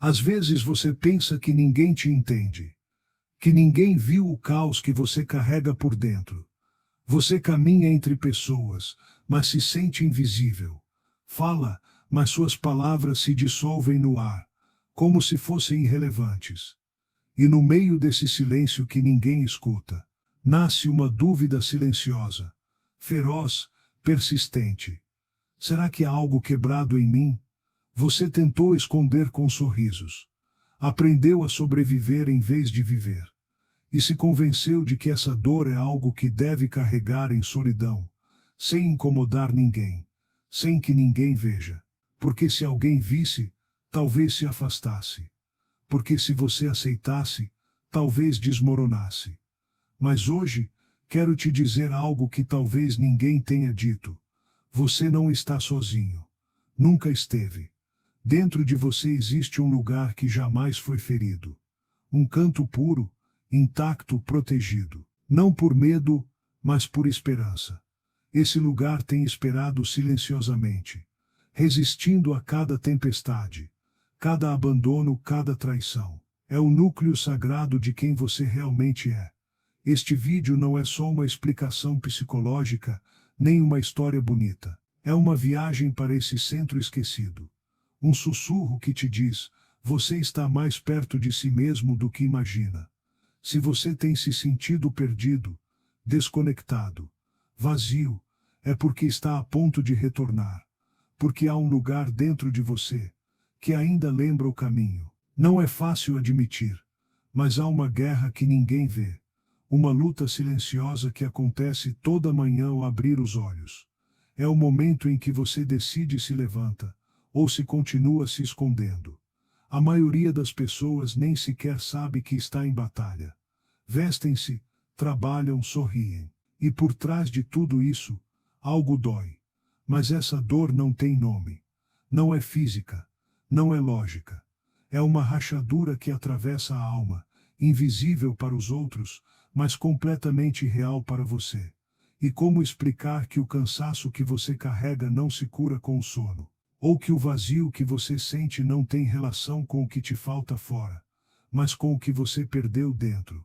Às vezes você pensa que ninguém te entende, que ninguém viu o caos que você carrega por dentro. Você caminha entre pessoas, mas se sente invisível. Fala, mas suas palavras se dissolvem no ar, como se fossem irrelevantes. E no meio desse silêncio que ninguém escuta, nasce uma dúvida silenciosa, feroz, persistente. Será que há algo quebrado em mim? Você tentou esconder com sorrisos. Aprendeu a sobreviver em vez de viver. E se convenceu de que essa dor é algo que deve carregar em solidão, sem incomodar ninguém, sem que ninguém veja. Porque se alguém visse, talvez se afastasse. Porque se você aceitasse, talvez desmoronasse. Mas hoje, quero te dizer algo que talvez ninguém tenha dito. Você não está sozinho. Nunca esteve. Dentro de você existe um lugar que jamais foi ferido. Um canto puro, intacto, protegido. Não por medo, mas por esperança. Esse lugar tem esperado silenciosamente, resistindo a cada tempestade, cada abandono, cada traição. É o núcleo sagrado de quem você realmente é. Este vídeo não é só uma explicação psicológica, nem uma história bonita. É uma viagem para esse centro esquecido. Um sussurro que te diz: você está mais perto de si mesmo do que imagina. Se você tem se sentido perdido, desconectado, vazio, é porque está a ponto de retornar. Porque há um lugar dentro de você que ainda lembra o caminho. Não é fácil admitir, mas há uma guerra que ninguém vê. Uma luta silenciosa que acontece toda manhã ao abrir os olhos. É o momento em que você decide se levanta, ou se continua se escondendo. A maioria das pessoas nem sequer sabe que está em batalha. Vestem-se, trabalham, sorriem. E por trás de tudo isso, algo dói. Mas essa dor não tem nome. Não é física. Não é lógica. É uma rachadura que atravessa a alma, invisível para os outros, mas completamente real para você. E como explicar que o cansaço que você carrega não se cura com o sono? Ou que o vazio que você sente não tem relação com o que te falta fora, mas com o que você perdeu dentro?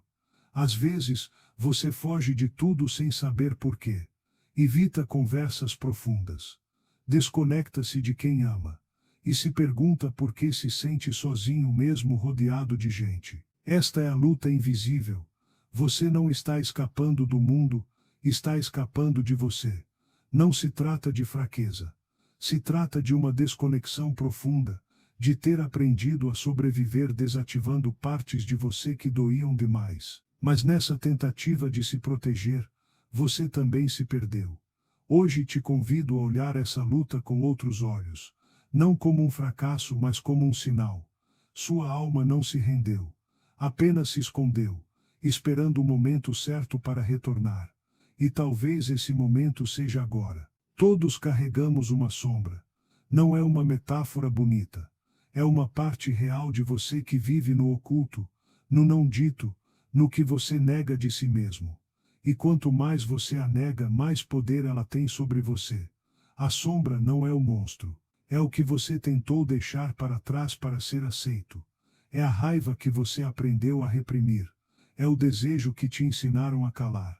Às vezes, você foge de tudo sem saber por quê. Evita conversas profundas. Desconecta-se de quem ama. E se pergunta por que se sente sozinho mesmo rodeado de gente. Esta é a luta invisível. Você não está escapando do mundo, está escapando de você. Não se trata de fraqueza. Se trata de uma desconexão profunda, de ter aprendido a sobreviver desativando partes de você que doíam demais. Mas nessa tentativa de se proteger, você também se perdeu. Hoje te convido a olhar essa luta com outros olhos. Não como um fracasso, mas como um sinal. Sua alma não se rendeu. Apenas se escondeu, esperando o momento certo para retornar. E talvez esse momento seja agora. Todos carregamos uma sombra. Não é uma metáfora bonita. É uma parte real de você que vive no oculto, no não dito, no que você nega de si mesmo. E quanto mais você a nega, mais poder ela tem sobre você. A sombra não é o monstro. É o que você tentou deixar para trás para ser aceito. É a raiva que você aprendeu a reprimir. É o desejo que te ensinaram a calar.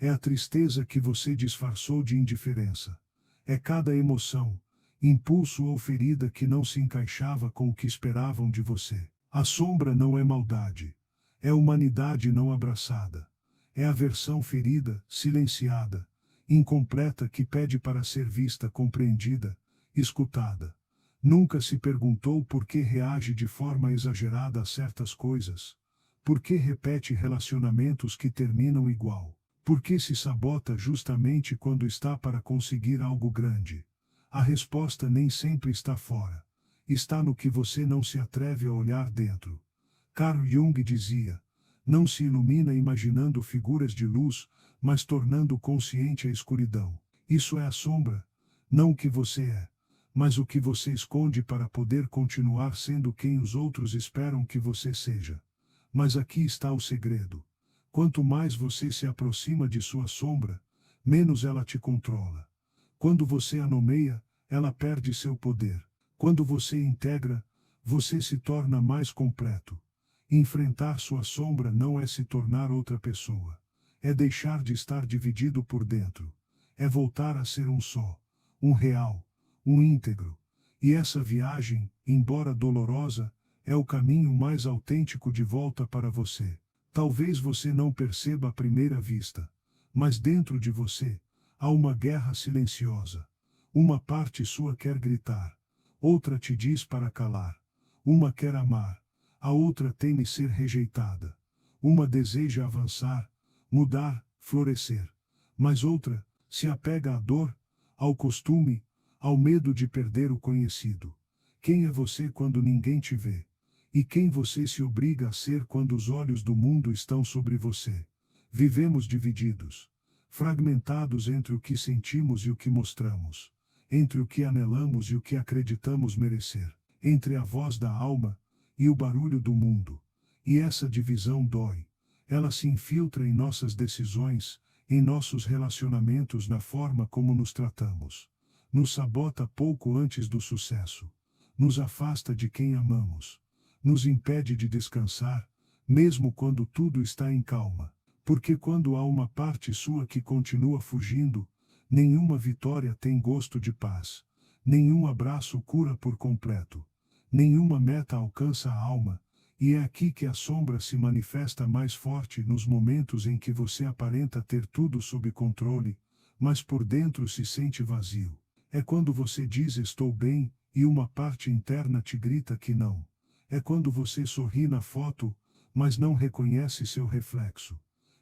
É a tristeza que você disfarçou de indiferença. É cada emoção, impulso ou ferida que não se encaixava com o que esperavam de você. A sombra não é maldade. É humanidade não abraçada. É a versão ferida, silenciada, incompleta que pede para ser vista, compreendida, escutada. Nunca se perguntou por que reage de forma exagerada a certas coisas. Por que repete relacionamentos que terminam igual? Por que se sabota justamente quando está para conseguir algo grande? A resposta nem sempre está fora. Está no que você não se atreve a olhar dentro. Carl Jung dizia: não se ilumina imaginando figuras de luz, mas tornando consciente a escuridão. Isso é a sombra, não o que você é, mas o que você esconde para poder continuar sendo quem os outros esperam que você seja. Mas aqui está o segredo. Quanto mais você se aproxima de sua sombra, menos ela te controla. Quando você a nomeia, ela perde seu poder. Quando você integra, você se torna mais completo. Enfrentar sua sombra não é se tornar outra pessoa. É deixar de estar dividido por dentro. É voltar a ser um só, um real, um íntegro. E essa viagem, embora dolorosa, é o caminho mais autêntico de volta para você. Talvez você não perceba à primeira vista, mas dentro de você há uma guerra silenciosa. Uma parte sua quer gritar, outra te diz para calar. Uma quer amar, a outra teme ser rejeitada. Uma deseja avançar, mudar, florescer. Mas outra se apega à dor, ao costume, ao medo de perder o conhecido. Quem é você quando ninguém te vê? E quem você se obriga a ser quando os olhos do mundo estão sobre você? Vivemos divididos, fragmentados entre o que sentimos e o que mostramos, entre o que anelamos e o que acreditamos merecer, entre a voz da alma e o barulho do mundo. E essa divisão dói. Ela se infiltra em nossas decisões, em nossos relacionamentos, na forma como nos tratamos. Nos sabota pouco antes do sucesso. Nos afasta de quem amamos. Nos impede de descansar, mesmo quando tudo está em calma. Porque quando há uma parte sua que continua fugindo, nenhuma vitória tem gosto de paz. Nenhum abraço cura por completo. Nenhuma meta alcança a alma. E é aqui que a sombra se manifesta mais forte, nos momentos em que você aparenta ter tudo sob controle, mas por dentro se sente vazio. É quando você diz estou bem, e uma parte interna te grita que não. É quando você sorri na foto, mas não reconhece seu reflexo.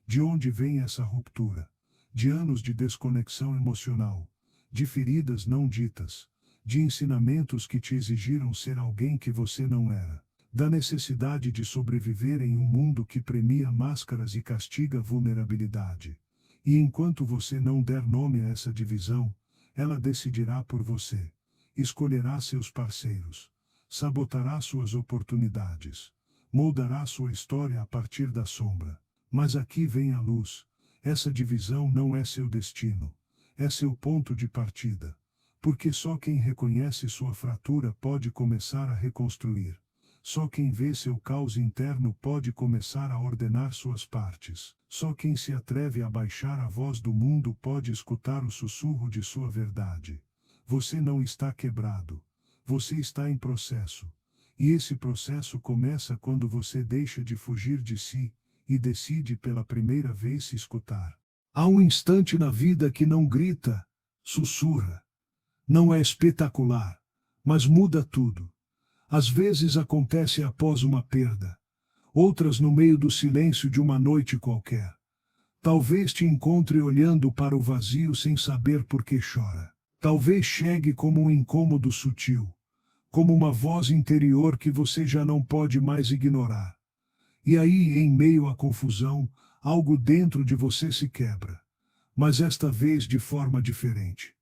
De onde vem essa ruptura? De anos de desconexão emocional, de feridas não ditas, de ensinamentos que te exigiram ser alguém que você não era. Da necessidade de sobreviver em um mundo que premia máscaras e castiga vulnerabilidade. E enquanto você não der nome a essa divisão, ela decidirá por você. Escolherá seus parceiros. Sabotará suas oportunidades. Moldará sua história a partir da sombra. Mas aqui vem a luz. Essa divisão não é seu destino. É seu ponto de partida. Porque só quem reconhece sua fratura pode começar a reconstruir. Só quem vê seu caos interno pode começar a ordenar suas partes. Só quem se atreve a baixar a voz do mundo pode escutar o sussurro de sua verdade. Você não está quebrado. Você está em processo. E esse processo começa quando você deixa de fugir de si e decide pela primeira vez se escutar. Há um instante na vida que não grita, sussurra. Não é espetacular, mas muda tudo. Às vezes acontece após uma perda, outras no meio do silêncio de uma noite qualquer. Talvez te encontre olhando para o vazio sem saber por que chora. Talvez chegue como um incômodo sutil, como uma voz interior que você já não pode mais ignorar. E aí, em meio à confusão, algo dentro de você se quebra. Mas esta vez de forma diferente.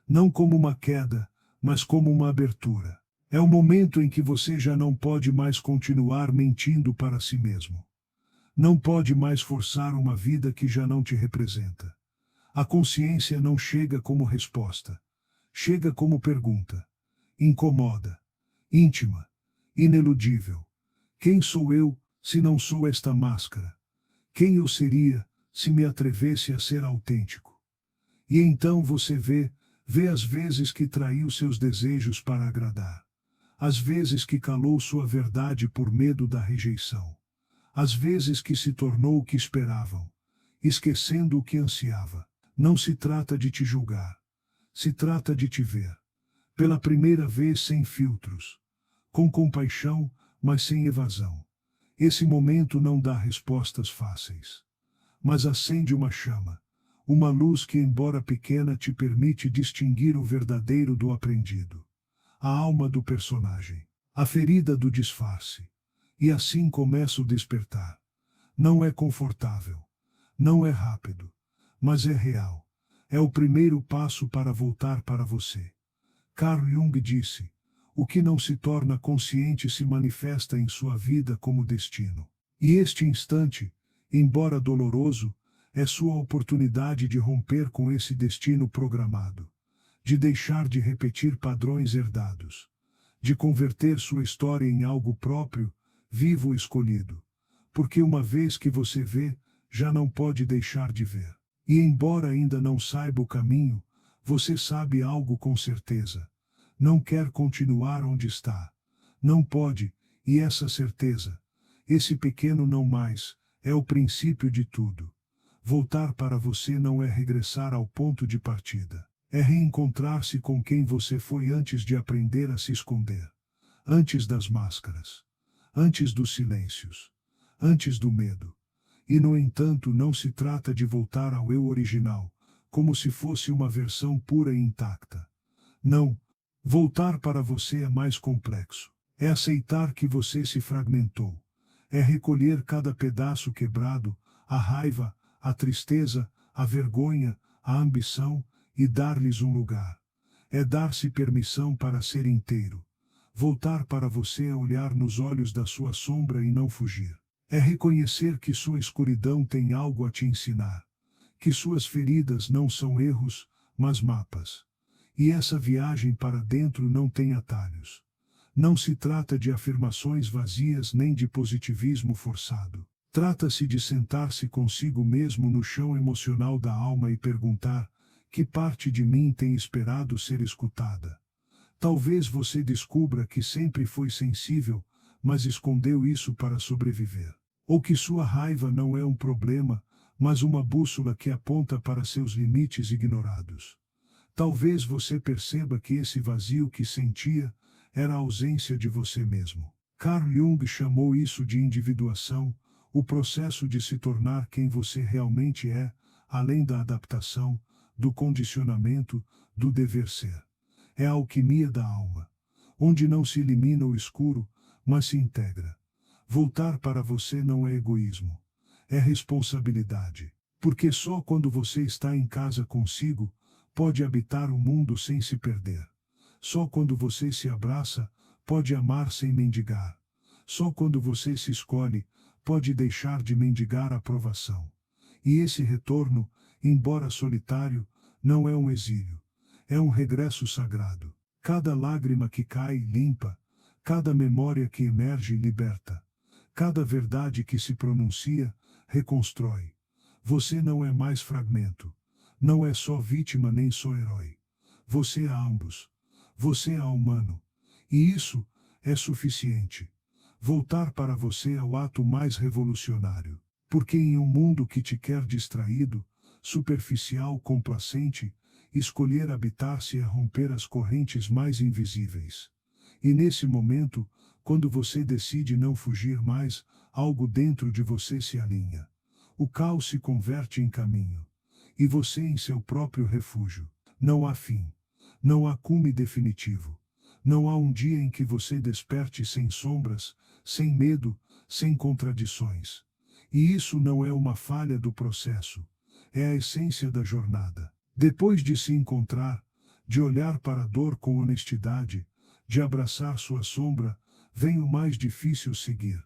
Não como uma queda, mas como uma abertura. É o momento em que você já não pode mais continuar mentindo para si mesmo. Não pode mais forçar uma vida que já não te representa. A consciência não chega como resposta. Chega como pergunta. Incomoda. Íntima. Ineludível. Quem sou eu, se não sou esta máscara? Quem eu seria, se me atrevesse a ser autêntico? E então você vê as vezes que traiu seus desejos para agradar. Às vezes que calou sua verdade por medo da rejeição. Às vezes que se tornou o que esperavam, esquecendo o que ansiava. Não se trata de te julgar. Se trata de te ver. Pela primeira vez sem filtros. Com compaixão, mas sem evasão. Esse momento não dá respostas fáceis. Mas acende uma chama. Uma luz que, embora pequena, te permite distinguir o verdadeiro do aprendido. A alma do personagem, a ferida do disfarce. E assim começa o despertar. Não é confortável, não é rápido, mas é real. É o primeiro passo para voltar para você. Carl Jung disse: o que não se torna consciente se manifesta em sua vida como destino. E este instante, embora doloroso, é sua oportunidade de romper com esse destino programado. De deixar de repetir padrões herdados, de converter sua história em algo próprio, vivo e escolhido. Porque uma vez que você vê, já não pode deixar de ver. E embora ainda não saiba o caminho, você sabe algo com certeza. Não quer continuar onde está. Não pode, e essa certeza, esse pequeno não mais, é o princípio de tudo. Voltar para você não é regressar ao ponto de partida. É reencontrar-se com quem você foi antes de aprender a se esconder. Antes das máscaras. Antes dos silêncios. Antes do medo. E, no entanto, não se trata de voltar ao eu original, como se fosse uma versão pura e intacta. Não. Voltar para você é mais complexo. É aceitar que você se fragmentou. É recolher cada pedaço quebrado, a raiva, a tristeza, a vergonha, a ambição, e dar-lhes um lugar. É dar-se permissão para ser inteiro. Voltar para você é olhar nos olhos da sua sombra e não fugir. É reconhecer que sua escuridão tem algo a te ensinar. Que suas feridas não são erros, mas mapas. E essa viagem para dentro não tem atalhos. Não se trata de afirmações vazias nem de positivismo forçado. Trata-se de sentar-se consigo mesmo no chão emocional da alma e perguntar: que parte de mim tem esperado ser escutada? Talvez você descubra que sempre foi sensível, mas escondeu isso para sobreviver. Ou que sua raiva não é um problema, mas uma bússola que aponta para seus limites ignorados. Talvez você perceba que esse vazio que sentia era a ausência de você mesmo. Carl Jung chamou isso de individuação, o processo de se tornar quem você realmente é, além da adaptação, do condicionamento, do dever ser. É a alquimia da alma, onde não se elimina o escuro, mas se integra. Voltar para você não é egoísmo, é responsabilidade. Porque só quando você está em casa consigo, pode habitar o mundo sem se perder. Só quando você se abraça, pode amar sem mendigar. Só quando você se escolhe, pode deixar de mendigar aprovação. E esse retorno, embora solitário, não é um exílio. É um regresso sagrado. Cada lágrima que cai limpa, cada memória que emerge liberta, cada verdade que se pronuncia reconstrói. Você não é mais fragmento. Não é só vítima nem só herói. Você é ambos. Você é humano. E isso é suficiente. Voltar para você é o ato mais revolucionário. Porque em um mundo que te quer distraído, superficial, complacente, escolher habitar-se é romper as correntes mais invisíveis. E nesse momento, quando você decide não fugir mais, algo dentro de você se alinha. O caos se converte em caminho. E você em seu próprio refúgio. Não há fim. Não há cume definitivo. Não há um dia em que você desperte sem sombras, sem medo, sem contradições. E isso não é uma falha do processo. É a essência da jornada. Depois de se encontrar, de olhar para a dor com honestidade, de abraçar sua sombra, vem o mais difícil: seguir.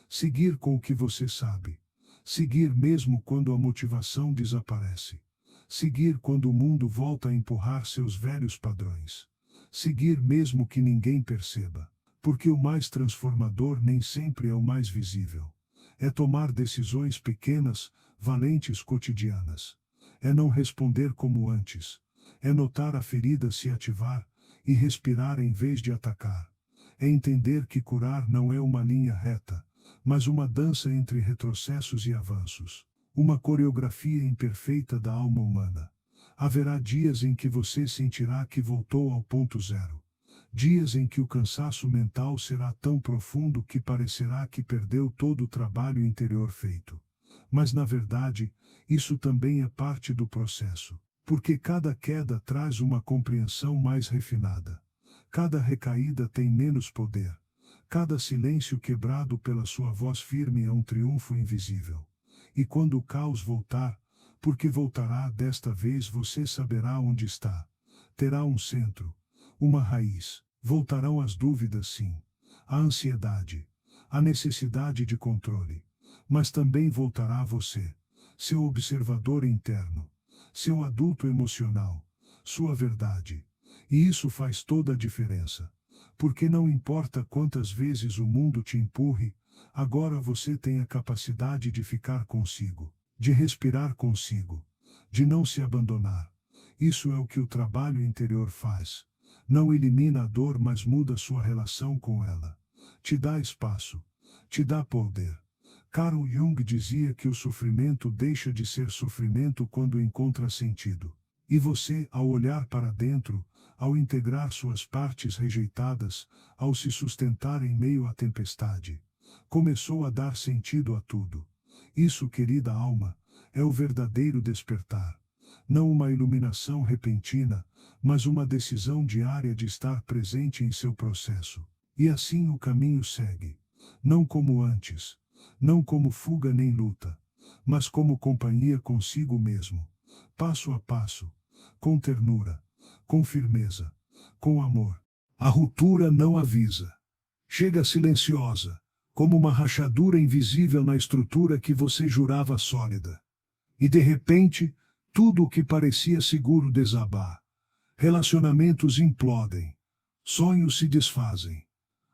Seguir com o que você sabe. Seguir mesmo quando a motivação desaparece. Seguir quando o mundo volta a empurrar seus velhos padrões. Seguir mesmo que ninguém perceba. Porque o mais transformador nem sempre é o mais visível. É tomar decisões pequenas, valentes, cotidianas. É não responder como antes. É notar a ferida se ativar e respirar em vez de atacar. É entender que curar não é uma linha reta, mas uma dança entre retrocessos e avanços. Uma coreografia imperfeita da alma humana. Haverá dias em que você sentirá que voltou ao ponto zero. Dias em que o cansaço mental será tão profundo que parecerá que perdeu todo o trabalho interior feito. Mas na verdade, isso também é parte do processo. Porque cada queda traz uma compreensão mais refinada. Cada recaída tem menos poder. Cada silêncio quebrado pela sua voz firme é um triunfo invisível. E quando o caos voltar, porque voltará desta vez, você saberá onde está. Terá um centro, uma raiz. Voltarão as dúvidas, sim. A ansiedade. A necessidade de controle. Mas também voltará você, seu observador interno, seu adulto emocional, sua verdade. E isso faz toda a diferença. Porque não importa quantas vezes o mundo te empurre, agora você tem a capacidade de ficar consigo, de respirar consigo, de não se abandonar. Isso é o que o trabalho interior faz. Não elimina a dor, mas muda sua relação com ela. Te dá espaço, te dá poder. Carl Jung dizia que o sofrimento deixa de ser sofrimento quando encontra sentido. E você, ao olhar para dentro, ao integrar suas partes rejeitadas, ao se sustentar em meio à tempestade, começou a dar sentido a tudo. Isso, querida alma, é o verdadeiro despertar. Não uma iluminação repentina, mas uma decisão diária de estar presente em seu processo. E assim o caminho segue. Não como antes, não como fuga nem luta, mas como companhia consigo mesmo, passo a passo, com ternura, com firmeza, com amor. A ruptura não avisa. Chega silenciosa, como uma rachadura invisível na estrutura que você jurava sólida. E de repente, tudo o que parecia seguro desabar. Relacionamentos implodem. Sonhos se desfazem.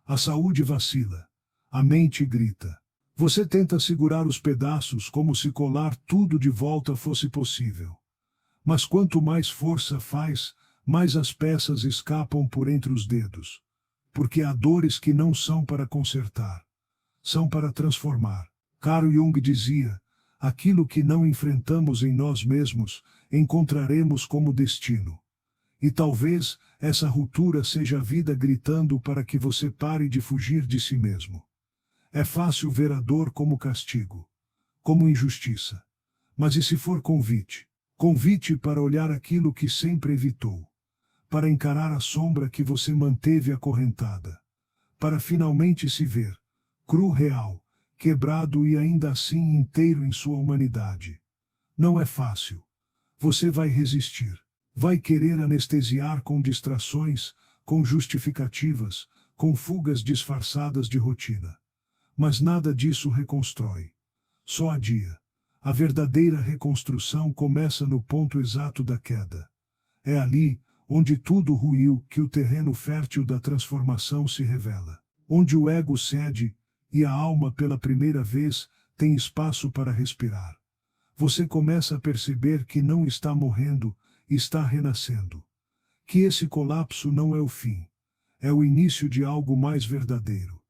A saúde vacila. A mente grita. Você tenta segurar os pedaços como se colar tudo de volta fosse possível. Mas quanto mais força faz, mais as peças escapam por entre os dedos. Porque há dores que não são para consertar. São para transformar. Carl Jung dizia: aquilo que não enfrentamos em nós mesmos, encontraremos como destino. E talvez essa ruptura seja a vida gritando para que você pare de fugir de si mesmo. É fácil ver a dor como castigo, como injustiça. Mas e se for convite? Convite para olhar aquilo que sempre evitou. Para encarar a sombra que você manteve acorrentada. Para finalmente se ver, cru real, quebrado e ainda assim inteiro em sua humanidade. Não é fácil. Você vai resistir. Vai querer anestesiar com distrações, com justificativas, com fugas disfarçadas de rotina. Mas nada disso reconstrói. Só adia. A verdadeira reconstrução começa no ponto exato da queda. É ali, onde tudo ruiu, que o terreno fértil da transformação se revela. Onde o ego cede, e a alma pela primeira vez tem espaço para respirar. Você começa a perceber que não está morrendo, está renascendo. Que esse colapso não é o fim. É o início de algo mais verdadeiro.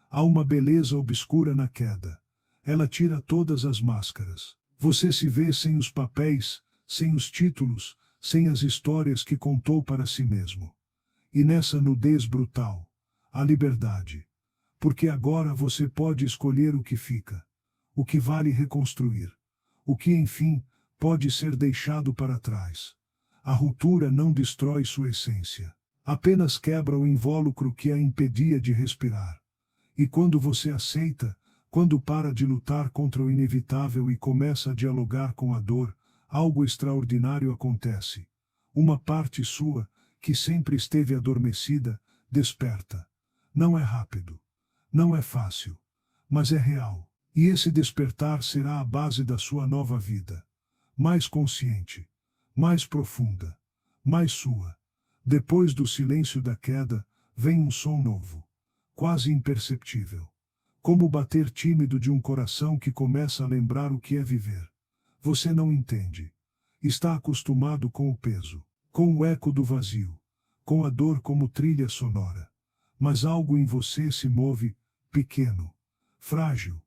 Há uma beleza obscura na queda. Ela tira todas as máscaras. Você se vê sem os papéis, sem os títulos, sem as histórias que contou para si mesmo. E nessa nudez brutal, a liberdade. Porque agora você pode escolher o que fica, o que vale reconstruir, o que, enfim, pode ser deixado para trás. A ruptura não destrói sua essência, apenas quebra o invólucro que a impedia de respirar. E quando você aceita, quando para de lutar contra o inevitável e começa a dialogar com a dor, algo extraordinário acontece. Uma parte sua, que sempre esteve adormecida, desperta. Não é rápido. Não é fácil. Mas é real. E esse despertar será a base da sua nova vida. Mais consciente. Mais profunda. Mais sua. Depois do silêncio da queda, vem um som novo. Quase imperceptível. Como o bater tímido de um coração que começa a lembrar o que é viver. Você não entende. Está acostumado com o peso, com o eco do vazio, com a dor como trilha sonora. Mas algo em você se move, pequeno, frágil,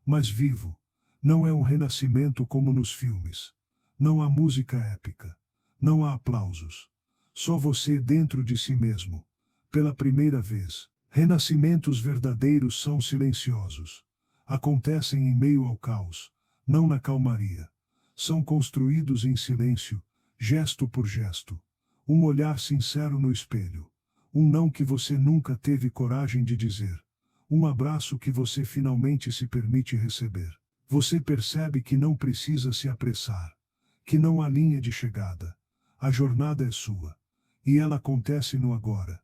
mas vivo. Não é um renascimento como nos filmes. Não há música épica. Não há aplausos. Só você dentro de si mesmo. Pela primeira vez. Renascimentos verdadeiros são silenciosos. Acontecem em meio ao caos, não na calmaria. São construídos em silêncio, gesto por gesto. Um olhar sincero no espelho. Um não que você nunca teve coragem de dizer. Um abraço que você finalmente se permite receber. Você percebe que não precisa se apressar. Que não há linha de chegada. A jornada é sua. E ela acontece no agora.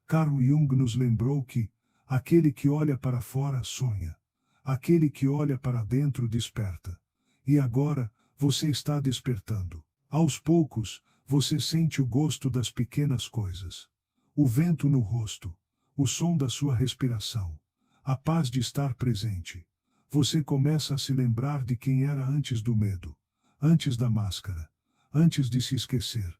Carl Jung nos lembrou que aquele que olha para fora sonha. Aquele que olha para dentro desperta. E agora, você está despertando. Aos poucos, você sente o gosto das pequenas coisas. O vento no rosto. o som da sua respiração, a paz de estar presente. Você começa a se lembrar de quem era antes do medo, antes da máscara, antes de se esquecer.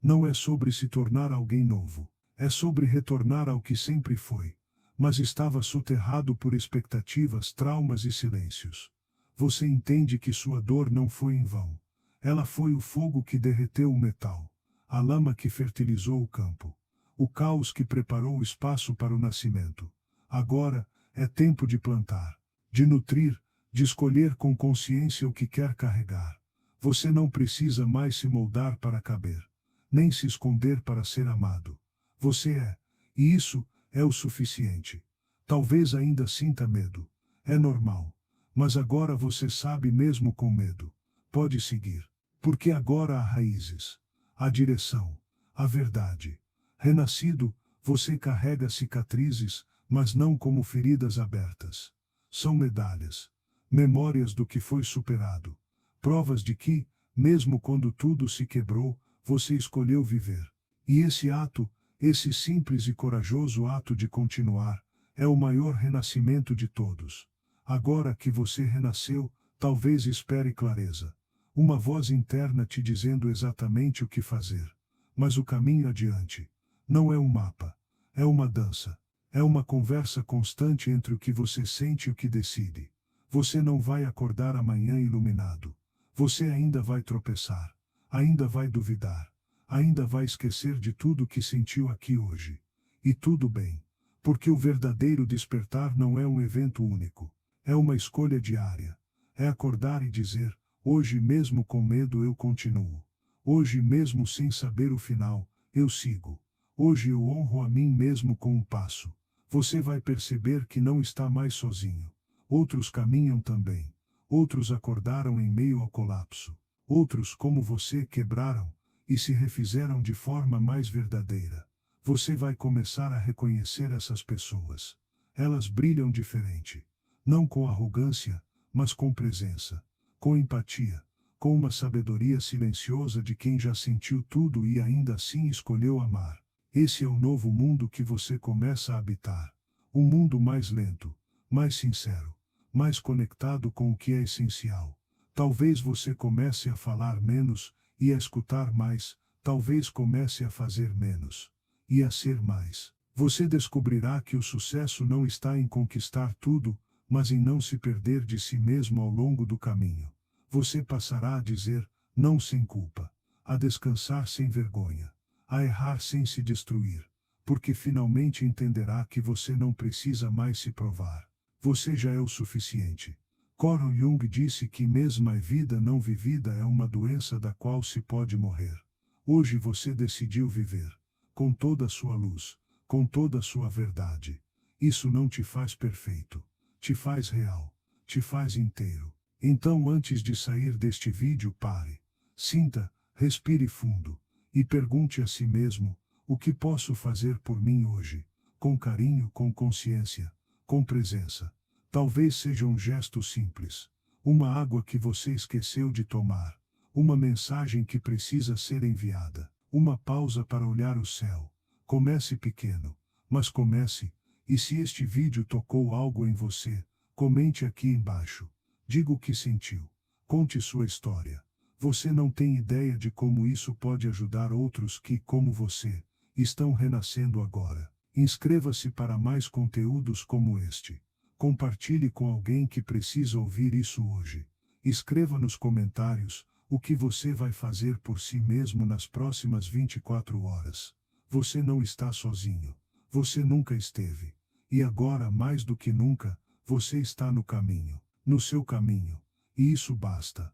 Não é sobre se tornar alguém novo, é sobre retornar ao que sempre foi, mas estava soterrado por expectativas, traumas e silêncios. Você entende que sua dor não foi em vão. Ela foi o fogo que derreteu o metal, a lama que fertilizou o campo, o caos que preparou o espaço para o nascimento. Agora é tempo de plantar, de nutrir, de escolher com consciência o que quer carregar. Você não precisa mais se moldar para caber, nem se esconder para ser amado. Você é, e isso é o suficiente. Talvez ainda sinta medo. É normal. Mas agora você sabe mesmo com medo. Pode seguir. Porque agora há raízes, há direção, há verdade. Renascido, você carrega cicatrizes, mas não como feridas abertas. São medalhas, memórias do que foi superado, provas de que, mesmo quando tudo se quebrou, você escolheu viver. E esse ato, esse simples e corajoso ato de continuar, é o maior renascimento de todos. Agora que você renasceu, talvez espere clareza. Uma voz interna te dizendo exatamente o que fazer. Mas o caminho adiante não é um mapa, é uma dança. É uma conversa constante entre o que você sente e o que decide. Você não vai acordar amanhã iluminado. Você ainda vai tropeçar, ainda vai duvidar, ainda vai esquecer de tudo que sentiu aqui hoje. E tudo bem, porque o verdadeiro despertar não é um evento único, é uma escolha diária. É acordar e dizer: hoje mesmo com medo eu continuo. Hoje mesmo sem saber o final, eu sigo. Hoje eu honro a mim mesmo com um passo. Você vai perceber que não está mais sozinho. Outros caminham também. Outros acordaram em meio ao colapso. Outros, como você, quebraram e se refizeram de forma mais verdadeira. Você vai começar a reconhecer essas pessoas. Elas brilham diferente. Não com arrogância, mas com presença, com empatia, com uma sabedoria silenciosa de quem já sentiu tudo e ainda assim escolheu amar. Esse é o novo mundo que você começa a habitar. Um mundo mais lento, mais sincero, mais conectado com o que é essencial. Talvez você comece a falar menos e a escutar mais, talvez comece a fazer menos e a ser mais. Você descobrirá que o sucesso não está em conquistar tudo, mas em não se perder de si mesmo ao longo do caminho. Você passará a dizer não sem culpa, a descansar sem vergonha, a errar sem se destruir, porque finalmente entenderá que você não precisa mais se provar. Você já é o suficiente. Carl Jung disse que mesmo a vida não vivida é uma doença da qual se pode morrer. Hoje você decidiu viver, com toda a sua luz, com toda a sua verdade. Isso não te faz perfeito, te faz real, te faz inteiro. Então, antes de sair deste vídeo, pare, sinta, respire fundo e pergunte a si mesmo: o que posso fazer por mim hoje? Com carinho, com consciência, com presença. Talvez seja um gesto simples, uma água que você esqueceu de tomar, uma mensagem que precisa ser enviada, uma pausa para olhar o céu. Comece pequeno, mas comece, e se este vídeo tocou algo em você, comente aqui embaixo. Diga o que sentiu. Conte sua história. Você não tem ideia de como isso pode ajudar outros que, como você, estão renascendo agora. Inscreva-se para mais conteúdos como este. Compartilhe com alguém que precisa ouvir isso hoje. Escreva nos comentários o que você vai fazer por si mesmo nas próximas 24 horas. Você não está sozinho. Você nunca esteve. E agora, mais do que nunca, você está no caminho. No seu caminho. E isso basta.